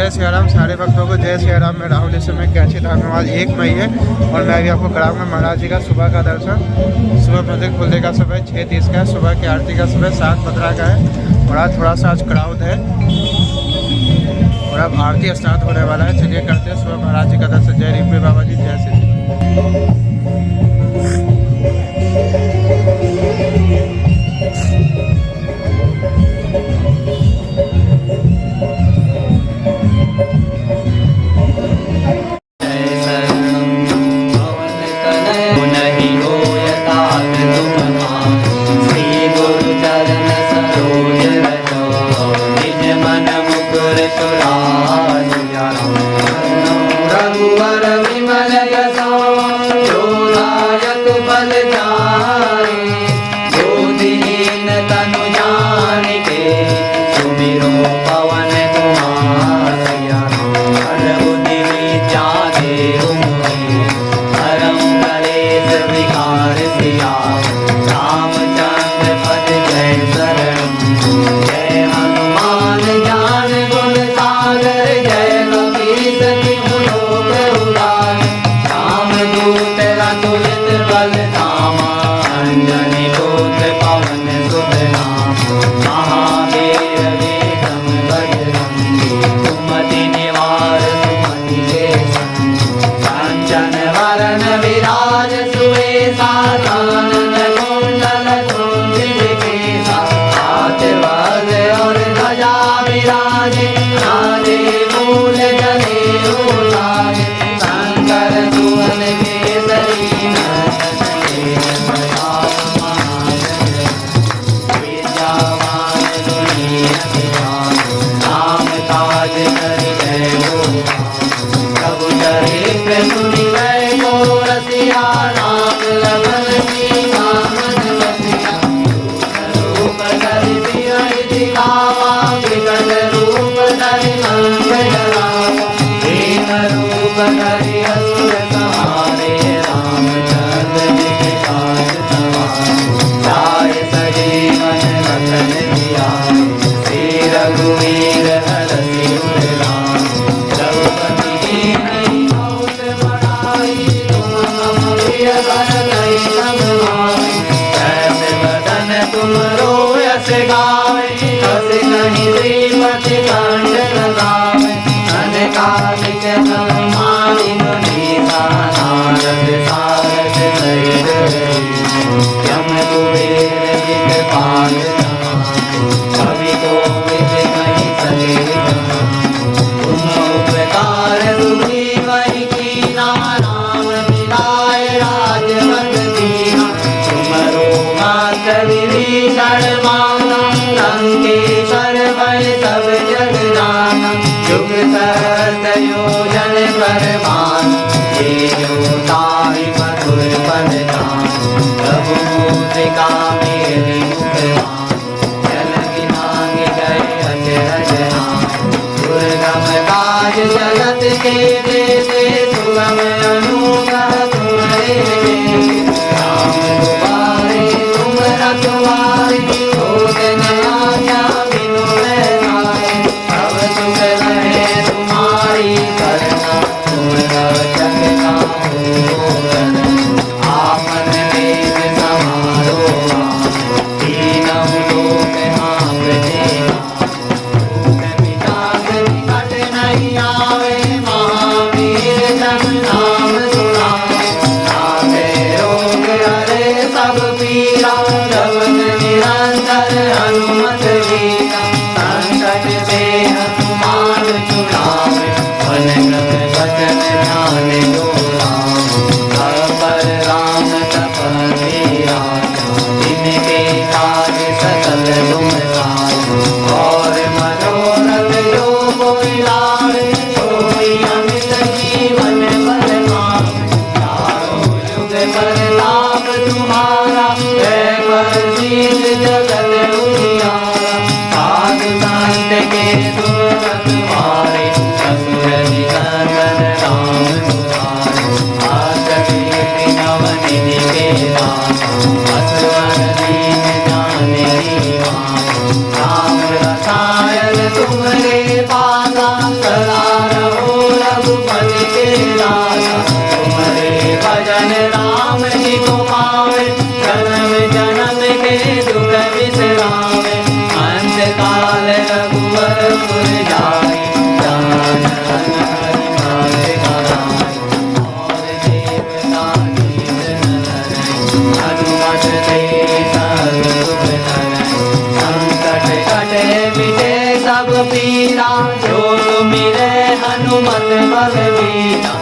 जय सियाराम सारे भक्तों को जय सियाराम। मैं राहुल, इस समय कैंची धाम में आज 1 मई है और मैं अभी आपको कराऊंगा महाराज जी का सुबह का दर्शन। सुबह मंदिर खुलने का समय 6:30 का है, सुबह की आरती का समय 7:15 का है और आज थोड़ा सा क्राउड है और अब आरती स्टार्ट होने वाला है। चलिए करते हैं सुबह महाराज जी का दर्शन। जय रिपे बाबा जी, जय श्री तुम्हारे पासा हनुमत बलवीरा